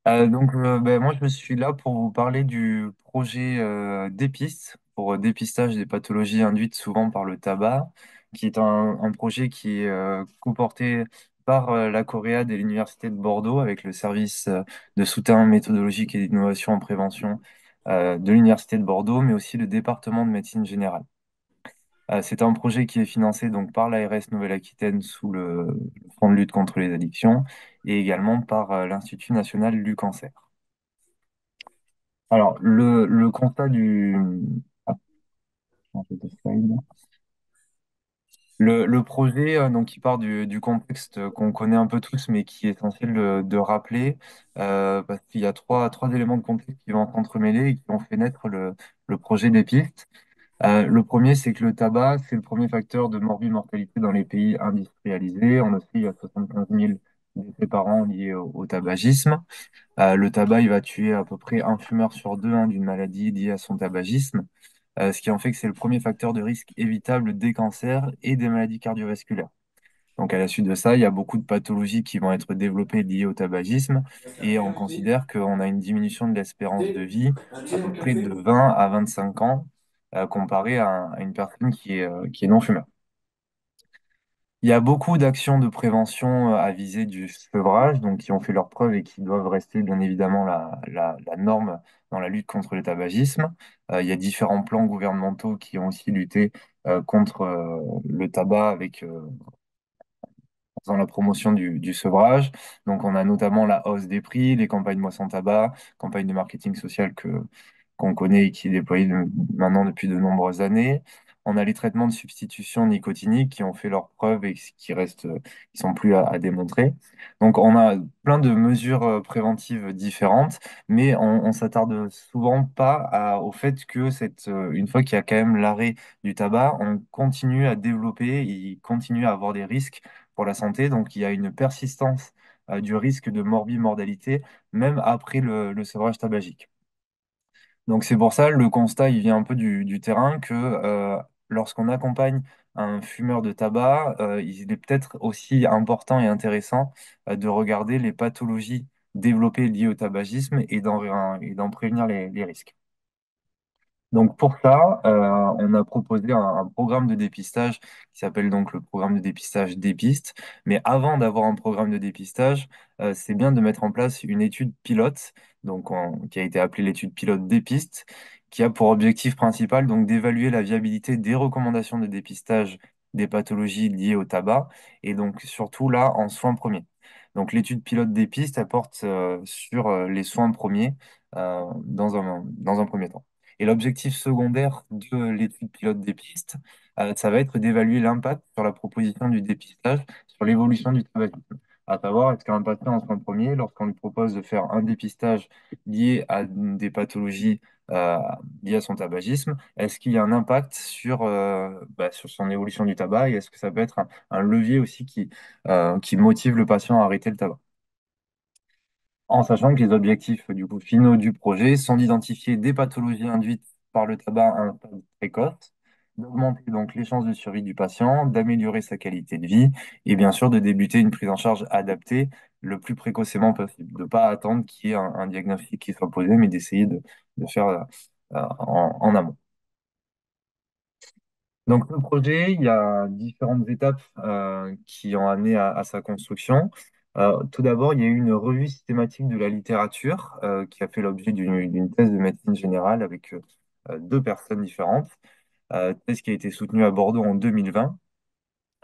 Moi, je me suis là pour vous parler du projet DEPIST, pour dépistage des pathologies induites souvent par le tabac, qui est un projet qui est co-porté par la Coréade et l'Université de Bordeaux avec le service de soutien méthodologique et d'innovation en prévention de l'Université de Bordeaux, mais aussi le département de médecine générale. C'est un projet qui est financé donc par l'ARS Nouvelle-Aquitaine sous le Fonds de lutte contre les addictions et également par l'Institut national du cancer. Alors, le constat du... Ah, changer de slide. Le projet, donc, il part du contexte qu'on connaît un peu tous, mais qui est essentiel de rappeler, parce qu'il y a trois éléments de contexte qui vont s'entremêler et qui ont fait naître le projet des pistes. Le premier, c'est que le tabac, c'est le premier facteur de morbimortalité dans les pays industrialisés. On a aussi, il y a 75 000 décès par an liés au tabagisme. Le tabac, il va tuer à peu près un fumeur sur deux hein, d'une maladie liée à son tabagisme, ce qui en fait que c'est le premier facteur de risque évitable des cancers et des maladies cardiovasculaires. Donc à la suite de ça, il y a beaucoup de pathologies qui vont être développées liées au tabagisme et on considère qu'on a une diminution de l'espérance de vie à peu près de 20 à 25 ans comparé à une personne qui est non-fumeur. Il y a beaucoup d'actions de prévention à visée du sevrage, donc qui ont fait leurs preuves et qui doivent rester bien évidemment la norme dans la lutte contre le tabagisme. Il y a différents plans gouvernementaux qui ont aussi lutté contre le tabac avec faisant la promotion du sevrage. Donc, on a notamment la hausse des prix, les campagnes Moi sans tabac, campagne de marketing social qu'on connaît et qui est déployée maintenant depuis de nombreuses années. On a les traitements de substitution nicotinique qui ont fait leurs preuves et qui sont plus à démontrer. Donc, on a plein de mesures préventives différentes, mais on s'attarde souvent pas au fait que une fois qu'il y a quand même l'arrêt du tabac, on continue à développer, il continue à avoir des risques pour la santé. Donc, il y a une persistance du risque de morbimortalité même après le sevrage tabagique. Donc, c'est pour ça, le constat, il vient un peu du terrain que lorsqu'on accompagne un fumeur de tabac, il est peut-être aussi important et intéressant de regarder les pathologies développées liées au tabagisme et d'en prévenir les risques. Donc pour ça, on a proposé un programme de dépistage qui s'appelle donc le programme de dépistage DEPIST. Mais avant d'avoir un programme de dépistage, c'est bien de mettre en place une étude pilote, qui a été appelée l'étude pilote DEPIST, qui a pour objectif principal donc d'évaluer la viabilité des recommandations de dépistage des pathologies liées au tabac et donc surtout là en soins premiers. Donc l'étude pilote DEPIST apporte sur les soins premiers dans un premier temps. Et l'objectif secondaire de l'étude pilote des pistes, ça va être d'évaluer l'impact sur la proposition du dépistage sur l'évolution du tabagisme. À savoir, est-ce qu'un patient en soins premiers, lorsqu'on lui propose de faire un dépistage lié à des pathologies euh, liées à son tabagisme, est-ce qu'il y a un impact sur son évolution du tabac et est-ce que ça peut être un levier aussi qui motive le patient à arrêter le tabac? En sachant que les objectifs du coup, finaux du projet sont d'identifier des pathologies induites par le tabac à un stade précoce, d'augmenter donc les chances de survie du patient, d'améliorer sa qualité de vie et bien sûr de débuter une prise en charge adaptée le plus précocement possible, de ne pas attendre qu'il y ait un diagnostic qui soit posé, mais d'essayer de faire en amont. Donc, le projet, il y a différentes étapes qui ont amené à sa construction. Tout d'abord, il y a eu une revue systématique de la littérature qui a fait l'objet d'une thèse de médecine générale avec deux personnes différentes. Thèse qui a été soutenue à Bordeaux en 2020.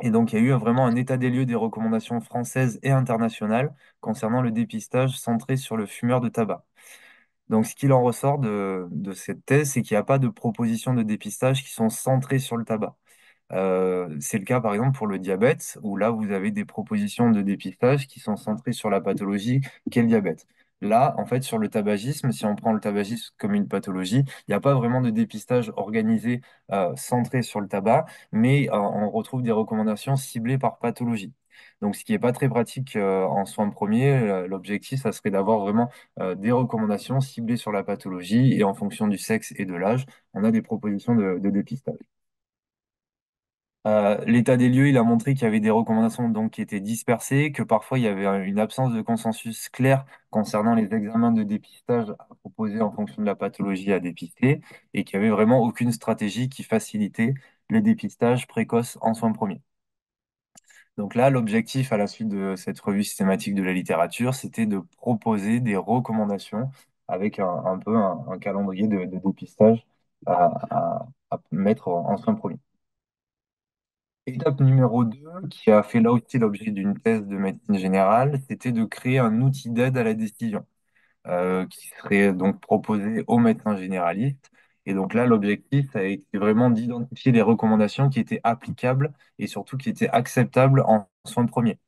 Et donc, il y a eu vraiment un état des lieux des recommandations françaises et internationales concernant le dépistage centré sur le fumeur de tabac. Donc, ce qu'il en ressort de cette thèse, c'est qu'il n'y a pas de propositions de dépistage qui sont centrées sur le tabac. C'est le cas par exemple pour le diabète, où là vous avez des propositions de dépistage qui sont centrées sur la pathologie qu'est le diabète. Là, en fait, sur le tabagisme, si on prend le tabagisme comme une pathologie, il n'y a pas vraiment de dépistage organisé centré sur le tabac, mais on retrouve des recommandations ciblées par pathologie. Donc, ce qui n'est pas très pratique en soins premiers, l'objectif, ça serait d'avoir vraiment des recommandations ciblées sur la pathologie et en fonction du sexe et de l'âge, on a des propositions de dépistage. L'état des lieux, il a montré qu'il y avait des recommandations donc, qui étaient dispersées, que parfois il y avait une absence de consensus clair concernant les examens de dépistage à proposer en fonction de la pathologie à dépister, et qu'il n'y avait vraiment aucune stratégie qui facilitait le dépistage précoce en soins premiers. Donc là, l'objectif à la suite de cette revue systématique de la littérature, c'était de proposer des recommandations avec un peu un calendrier de dépistage à mettre en soins premiers. Étape numéro 2, qui a fait là aussi l'objet d'une thèse de médecine générale, c'était de créer un outil d'aide à la décision qui serait donc proposé aux médecins généralistes. Et donc là, l'objectif, ça a été vraiment d'identifier les recommandations qui étaient applicables et surtout qui étaient acceptables en soins premiers.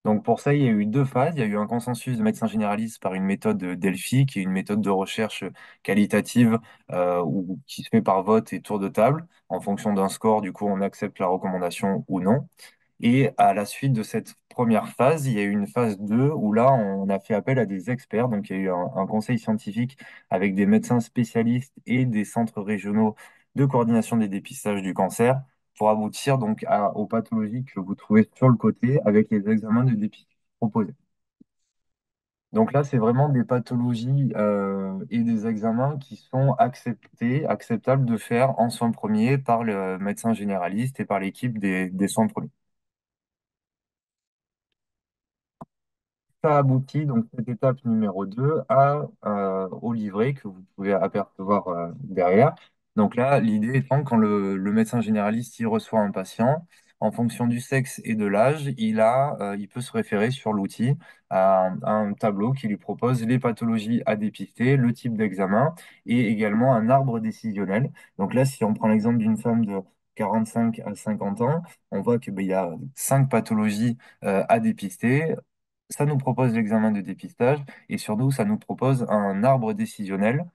Donc pour ça, il y a eu deux phases. Il y a eu un consensus de médecins généralistes par une méthode Delphi, qui est une méthode de recherche qualitative qui se fait par vote et tour de table. En fonction d'un score, du coup, on accepte la recommandation ou non. Et à la suite de cette première phase, il y a eu une phase 2 où là, on a fait appel à des experts. Donc, il y a eu un conseil scientifique avec des médecins spécialistes et des centres régionaux de coordination des dépistages du cancer pour aboutir donc aux pathologies que vous trouvez sur le côté avec les examens de dépistage proposés. Donc là, c'est vraiment des pathologies et des examens qui sont acceptables de faire en soins premiers par le médecin généraliste et par l'équipe des soins premiers. Ça aboutit, donc cette étape numéro 2 au livret que vous pouvez apercevoir derrière. Donc là, l'idée étant, quand le médecin généraliste il reçoit un patient, en fonction du sexe et de l'âge, il peut se référer sur l'outil à un tableau qui lui propose les pathologies à dépister, le type d'examen et également un arbre décisionnel. Donc là, si on prend l'exemple d'une femme de 45 à 50 ans, on voit qu'il y a 5 pathologies à dépister. Ça nous propose l'examen de dépistage et surtout, ça nous propose un arbre décisionnel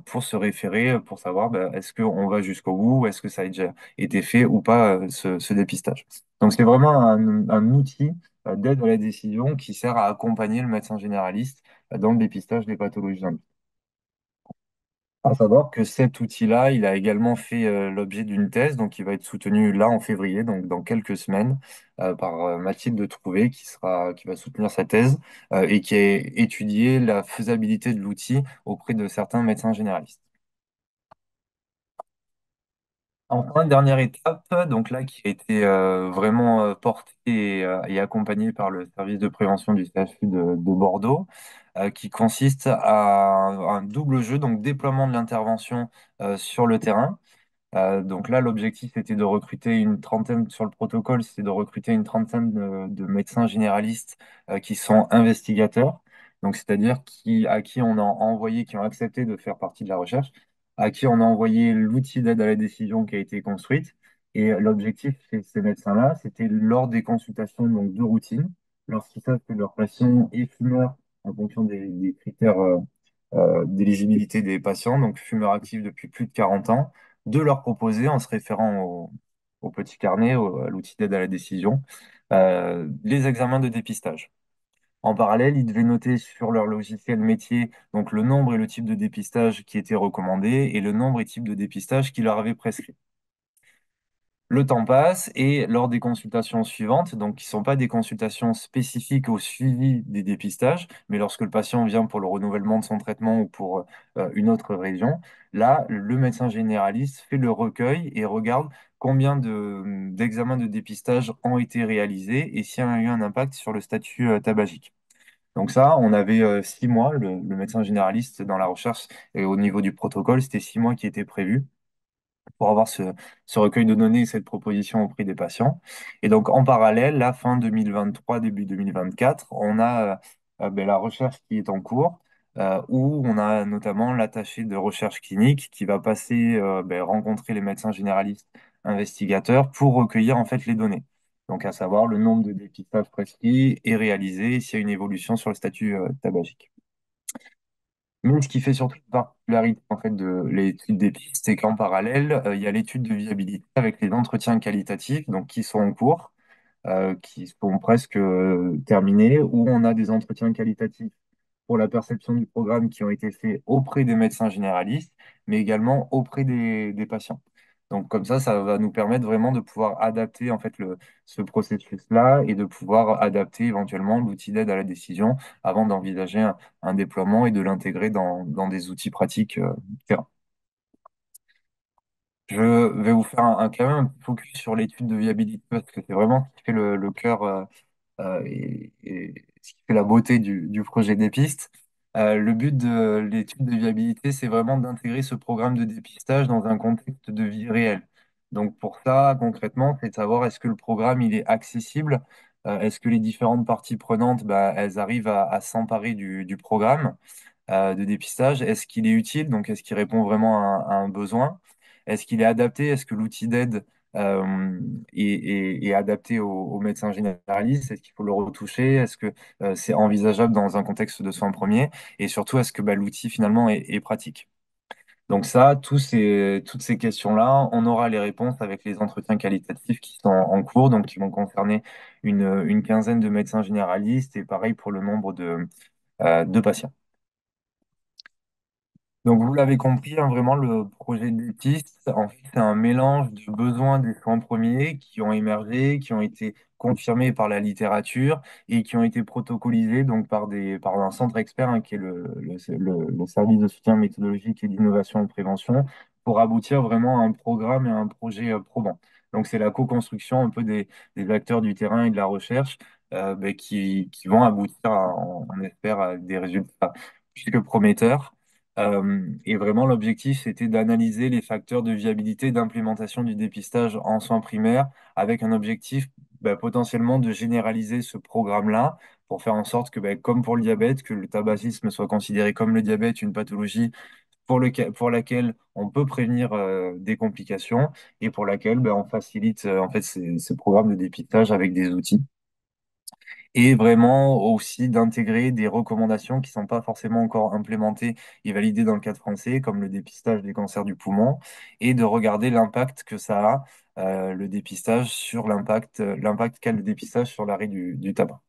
pour se référer, pour savoir est-ce qu'on va jusqu'au bout, ou est-ce que ça a déjà été fait ou pas ce dépistage. Donc, c'est vraiment un outil d'aide à la décision qui sert à accompagner le médecin généraliste dans le dépistage des pathologies. À savoir que cet outil-là, il a également fait l'objet d'une thèse, donc il va être soutenu là en février, donc dans quelques semaines, par Mathilde Trouvé, qui va soutenir sa thèse et qui a étudié la faisabilité de l'outil auprès de certains médecins généralistes. Enfin, dernière étape, donc là, qui a été vraiment portée et accompagnée par le service de prévention du CHU de Bordeaux, qui consiste à un double jeu, donc déploiement de l'intervention sur le terrain. Donc là, l'objectif était de recruter une trentaine sur le protocole, c'est de recruter une trentaine de médecins généralistes qui sont investigateurs, donc c'est-à-dire à qui on a envoyé, qui ont accepté de faire partie de la recherche, à qui on a envoyé l'outil d'aide à la décision qui a été construite. Et l'objectif chez ces médecins-là, c'était lors des consultations donc, de routine, lorsqu'ils savent que leur patient est fumeur en fonction des critères d'éligibilité des patients, donc fumeur actif depuis plus de 40 ans, de leur proposer, en se référant au petit carnet, à l'outil d'aide à la décision, les examens de dépistage. En parallèle, ils devaient noter sur leur logiciel métier donc le nombre et le type de dépistage qui était recommandé et le nombre et type de dépistage qui leur avait prescrit. Le temps passe et lors des consultations suivantes, donc qui ne sont pas des consultations spécifiques au suivi des dépistages, mais lorsque le patient vient pour le renouvellement de son traitement ou pour une autre région, là, le médecin généraliste fait le recueil et regarde combien d'examens de dépistage ont été réalisés et s'il y a eu un impact sur le statut tabagique. Donc ça, on avait 6 mois, le médecin généraliste dans la recherche et au niveau du protocole, c'était 6 mois qui étaient prévus pour avoir ce recueil de données et cette proposition auprès des patients. Et donc, en parallèle, la fin 2023, début 2024, on a la recherche qui est en cours, où on a notamment l'attaché de recherche clinique qui va passer rencontrer les médecins généralistes investigateurs pour recueillir en fait les données. Donc, à savoir le nombre de dépistages prescrits et réalisés, et s'il y a une évolution sur le statut tabagique. Mais ce qui fait surtout la particularité en fait, de l'étude des pistes, c'est qu'en parallèle, il y a l'étude de viabilité avec les entretiens qualitatifs donc, qui sont en cours, qui sont presque terminés, où on a des entretiens qualitatifs pour la perception du programme qui ont été faits auprès des médecins généralistes, mais également auprès des patients. Donc comme ça va nous permettre vraiment de pouvoir adapter en fait ce processus-là et de pouvoir adapter éventuellement l'outil d'aide à la décision avant d'envisager un déploiement et de l'intégrer dans des outils pratiques terrain. Je vais vous faire quand même un petit focus sur l'étude de viabilité parce que c'est vraiment ce qui fait le cœur et ce qui fait la beauté du projet des pistes. Le but de l'étude de viabilité, c'est vraiment d'intégrer ce programme de dépistage dans un contexte de vie réelle. Donc pour ça, concrètement, c'est de savoir est-ce que le programme il est accessible, est-ce que les différentes parties prenantes, bah, elles arrivent à s'emparer du programme de dépistage. Est-ce qu'il est utile? Donc est-ce qu'il répond vraiment à un besoin? Est-ce qu'il est adapté? Est-ce que l'outil d'aide est adapté aux médecins généralistes? Est-ce qu'il faut le retoucher? Est-ce que c'est envisageable dans un contexte de soins premiers? Et surtout, est-ce que bah, l'outil finalement est pratique? Donc ça, toutes ces questions-là, on aura les réponses avec les entretiens qualitatifs qui sont en cours, donc qui vont concerner une quinzaine de médecins généralistes et pareil pour le nombre de patients. Donc, vous l'avez compris, hein, vraiment, le projet des pistes, en fait, c'est un mélange de besoins des soins premiers qui ont émergé, qui ont été confirmés par la littérature et qui ont été protocolisés donc, par un centre expert hein, qui est le service de soutien méthodologique et d'innovation et de prévention pour aboutir vraiment à un programme et à un projet probant. Donc, c'est la co-construction un peu des acteurs du terrain et de la recherche ben, qui vont aboutir, on espère, à des résultats plus que prometteurs. Et vraiment, l'objectif, c'était d'analyser les facteurs de viabilité d'implémentation du dépistage en soins primaires avec un objectif bah, potentiellement de généraliser ce programme-là pour faire en sorte que, bah, comme pour le diabète, que le tabagisme soit considéré comme le diabète, une pathologie pour laquelle on peut prévenir des complications et pour laquelle bah, on facilite en fait, ces programmes de dépistage avec des outils et vraiment aussi d'intégrer des recommandations qui ne sont pas forcément encore implémentées et validées dans le cadre français, comme le dépistage des cancers du poumon, et de regarder l'impact que ça a, le dépistage sur l'impact qu'a le dépistage sur l'arrêt du tabac.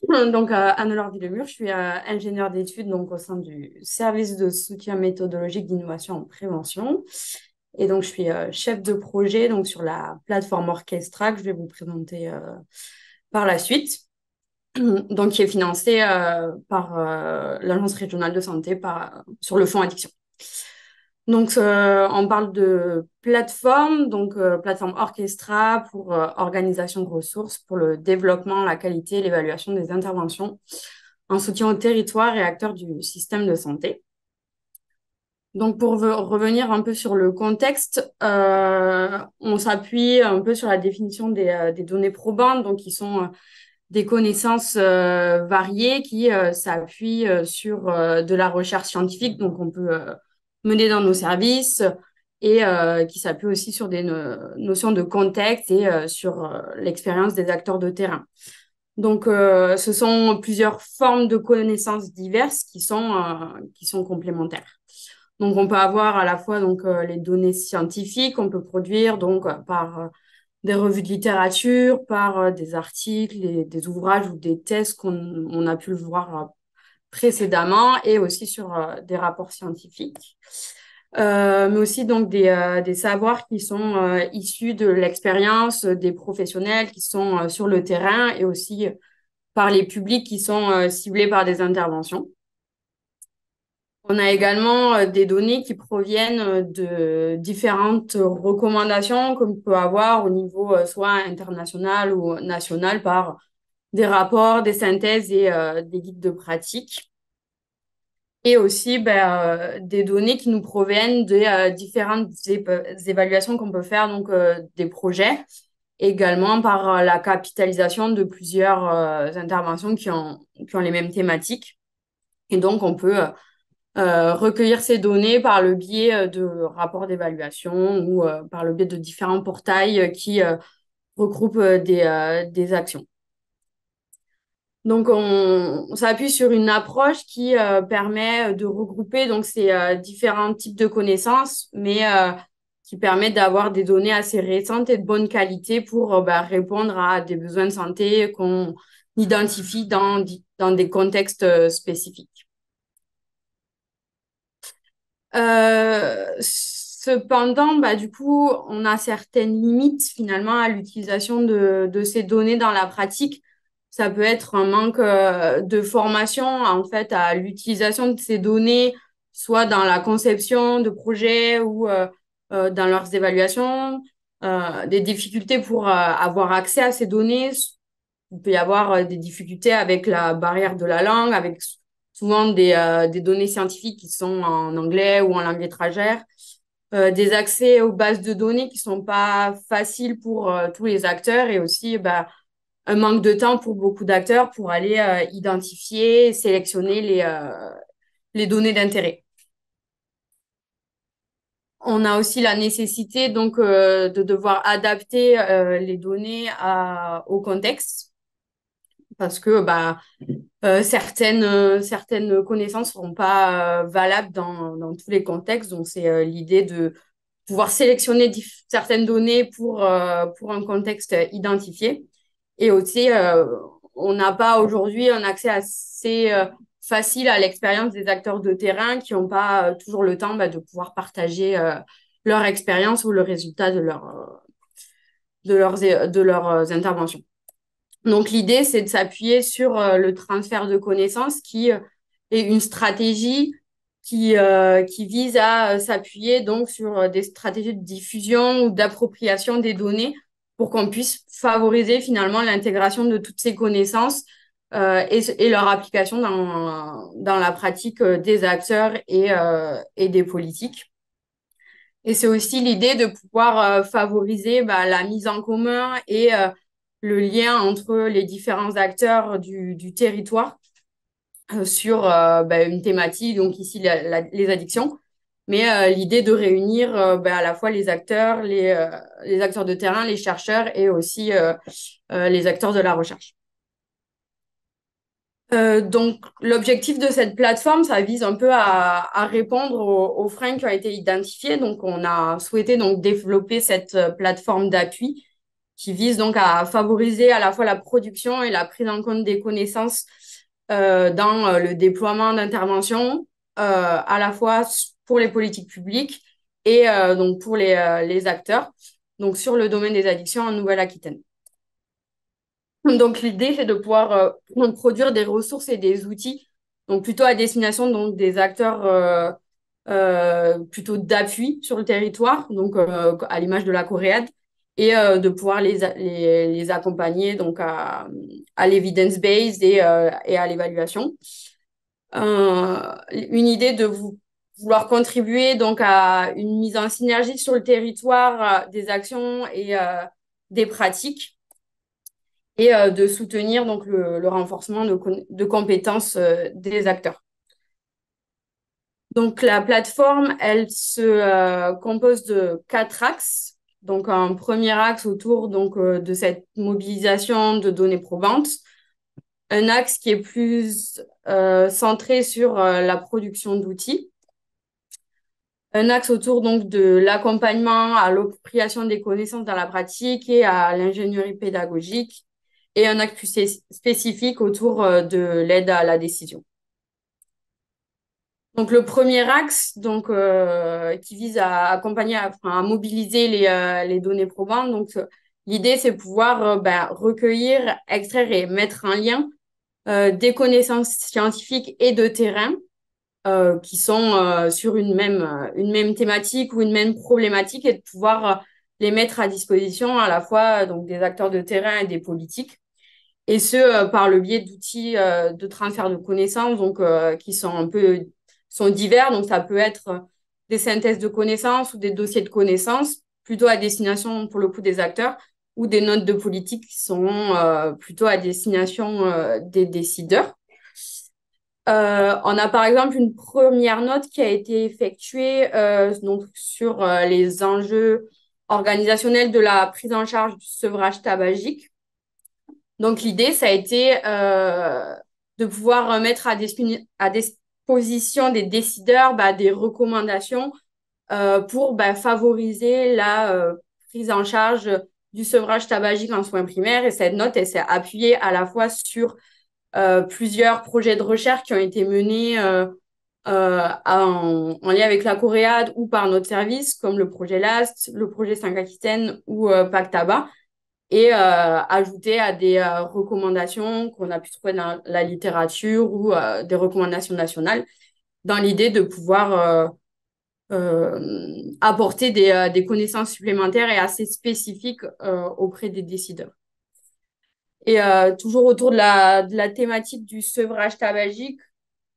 Donc, Anne-Laure Villemur, je suis ingénieure d'études donc, au sein du service de soutien méthodologique d'innovation en prévention. Et donc, je suis chef de projet donc, sur la plateforme Orchestra que je vais vous présenter par la suite, donc, qui est financée par l'Agence régionale de santé sur le fonds addiction. Donc, on parle de plateforme, donc plateforme Orchestra pour organisation de ressources pour le développement, la qualité et l'évaluation des interventions en soutien au territoire et acteurs du système de santé. Donc, pour revenir un peu sur le contexte, on s'appuie un peu sur la définition des données probantes, donc qui sont des connaissances variées qui s'appuient sur de la recherche scientifique, donc on peut mener dans nos services et qui s'appuient aussi sur des notions de contexte et sur l'expérience des acteurs de terrain. Donc, ce sont plusieurs formes de connaissances diverses qui sont complémentaires. Donc, on peut avoir à la fois donc, les données scientifiques qu'on peut produire donc, par des revues de littérature, par des articles, des ouvrages ou des thèses qu'on on a pu le voir précédemment et aussi sur des rapports scientifiques. Mais aussi donc des savoirs qui sont issus de l'expérience des professionnels qui sont sur le terrain et aussi par les publics qui sont ciblés par des interventions. On a également des données qui proviennent de différentes recommandations qu'on peut avoir au niveau soit international ou national par des rapports, des synthèses et des guides de pratique. Et aussi des données qui nous proviennent de différentes évaluations qu'on peut faire donc des projets, également par la capitalisation de plusieurs interventions qui ont les mêmes thématiques. Et donc, on peut recueillir ces données par le biais de rapports d'évaluation ou par le biais de différents portails qui regroupent des actions. Donc, on s'appuie sur une approche qui permet de regrouper donc, ces différents types de connaissances, mais qui permet d'avoir des données assez récentes et de bonne qualité pour répondre à des besoins de santé qu'on identifie dans des contextes spécifiques. Euh, cependant, bah, du coup, on a certaines limites finalement à l'utilisation de ces données dans la pratique. Ça peut être un manque de formation en fait à l'utilisation de ces données, soit dans la conception de projets ou dans leurs évaluations, des difficultés pour avoir accès à ces données. Il peut y avoir des difficultés avec la barrière de la langue, avec souvent des données scientifiques qui sont en anglais ou en langue étrangère, des accès aux bases de données qui sont pas faciles pour tous les acteurs et aussi bah, un manque de temps pour beaucoup d'acteurs pour aller identifier et sélectionner les données d'intérêt. On a aussi la nécessité donc de devoir adapter les données au contexte parce que bah, certaines connaissances ne seront pas valables dans tous les contextes. Donc, c'est l'idée de pouvoir sélectionner certaines données pour un contexte identifié. Et aussi, on n'a pas aujourd'hui un accès assez facile à l'expérience des acteurs de terrain qui n'ont pas toujours le temps bah, de pouvoir partager leur expérience ou le résultat de leurs interventions. Donc, l'idée, c'est de s'appuyer sur le transfert de connaissances qui est une stratégie qui vise à s'appuyer donc sur des stratégies de diffusion ou d'appropriation des données pour qu'on puisse favoriser finalement l'intégration de toutes ces connaissances et leur application dans la pratique des acteurs et des politiques. Et c'est aussi l'idée de pouvoir favoriser bah, la mise en commun et le lien entre les différents acteurs du territoire sur bah, une thématique, donc ici les addictions, mais l'idée de réunir bah, à la fois les acteurs de terrain, les chercheurs et aussi les acteurs de la recherche. Donc, l'objectif de cette plateforme, ça vise un peu à répondre aux freins qui ont été identifiés. Donc, on a souhaité donc développer cette plateforme d'appui qui vise donc à favoriser à la fois la production et la prise en compte des connaissances dans le déploiement d'interventions, à la fois pour les politiques publiques et donc pour les acteurs, donc sur le domaine des addictions en Nouvelle-Aquitaine. Donc, l'idée, c'est de pouvoir produire des ressources et des outils, donc plutôt à destination donc, des acteurs plutôt d'appui sur le territoire, donc à l'image de la Coréade, et de pouvoir les accompagner donc à l'evidence-based et à l'évaluation. Une idée de vouloir contribuer donc à une mise en synergie sur le territoire des actions et des pratiques et de soutenir donc le renforcement de compétences des acteurs. Donc la plateforme, elle se compose de 4 axes. Donc un premier axe autour donc de cette mobilisation de données probantes, un axe qui est plus centré sur la production d'outils, un axe autour donc de l'accompagnement à l'appropriation des connaissances dans la pratique et à l'ingénierie pédagogique, et un axe plus spécifique autour de l'aide à la décision. Donc le premier axe donc qui vise à accompagner, à mobiliser les données probantes. Donc l'idée c'est pouvoir ben, recueillir, extraire et mettre en lien des connaissances scientifiques et de terrain qui sont sur une même thématique ou une même problématique et de pouvoir les mettre à disposition à la fois donc des acteurs de terrain et des politiques. Et ce, par le biais d'outils de transfert de connaissances donc, qui sont divers. Donc, ça peut être des synthèses de connaissances ou des dossiers de connaissances, plutôt à destination, pour le coup, des acteurs, ou des notes de politique qui sont plutôt à destination des décideurs. On a par exemple une première note qui a été effectuée donc sur les enjeux organisationnels de la prise en charge du sevrage tabagique. Donc l'idée, ça a été de pouvoir mettre à disposition des décideurs bah, des recommandations pour bah, favoriser la prise en charge du sevrage tabagique en soins primaires. Et cette note, elle s'est appuyée à la fois sur plusieurs projets de recherche qui ont été menés en lien avec la Coréade ou par notre service, comme le projet LAST, le projet 5 Aquitaine ou Pack Tabac, et ajouter à des recommandations qu'on a pu trouver dans la littérature ou des recommandations nationales, dans l'idée de pouvoir apporter des connaissances supplémentaires et assez spécifiques auprès des décideurs. Et toujours autour de la thématique du sevrage tabagique,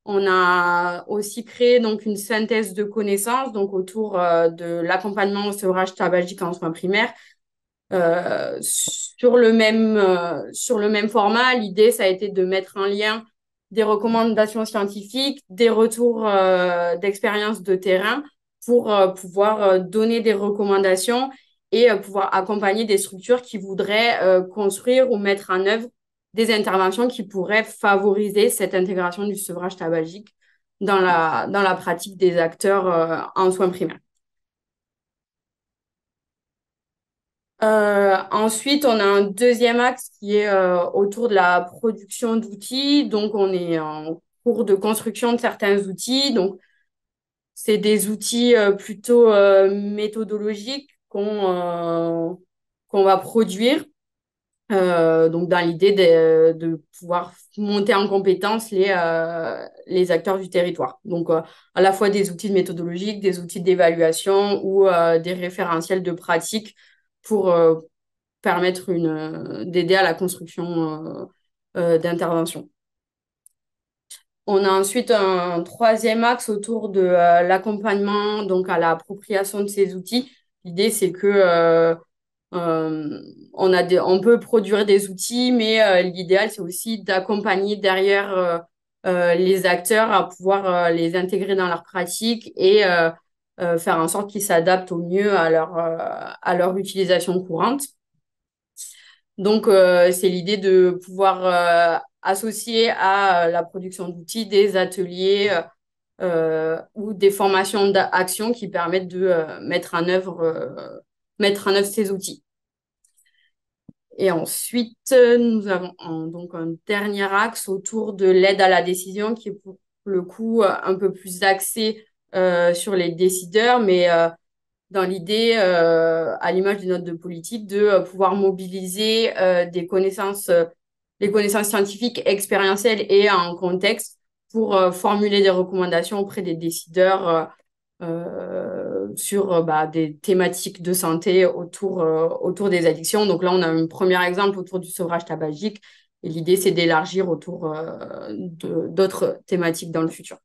on a aussi créé donc une synthèse de connaissances donc autour de l'accompagnement au sevrage tabagique en soins primaires. Sur le même format, l'idée, ça a été de mettre en lien des recommandations scientifiques, des retours d'expérience de terrain pour pouvoir donner des recommandations et pouvoir accompagner des structures qui voudraient construire ou mettre en œuvre des interventions qui pourraient favoriser cette intégration du sevrage tabagique dans la pratique des acteurs en soins primaires. Ensuite, on a un deuxième axe qui est autour de la production d'outils. Donc, on est en cours de construction de certains outils. Donc, c'est des outils plutôt méthodologiques qu'on va produire. Donc, dans l'idée de pouvoir monter en compétence les acteurs du territoire. Donc, à la fois des outils méthodologiques, des outils d'évaluation ou des référentiels de pratique pour permettre d'aider à la construction d'interventions. On a ensuite un troisième axe autour de l'accompagnement, donc à l'appropriation de ces outils. L'idée, c'est que on peut produire des outils, mais l'idéal, c'est aussi d'accompagner derrière les acteurs à pouvoir les intégrer dans leur pratique et faire en sorte qu'ils s'adaptent au mieux à leur utilisation courante. Donc, c'est l'idée de pouvoir associer à la production d'outils des ateliers ou des formations d'action qui permettent de mettre en œuvre ces outils. Et ensuite, nous avons donc un dernier axe autour de l'aide à la décision qui est pour le coup un peu plus axé sur les décideurs, mais dans l'idée, à l'image des notes de politique, de pouvoir mobiliser les connaissances scientifiques, expérientielles et en contexte pour formuler des recommandations auprès des décideurs sur des thématiques de santé autour des addictions. Donc là, on a un premier exemple autour du sevrage tabagique et l'idée, c'est d'élargir autour d'autres thématiques dans le futur.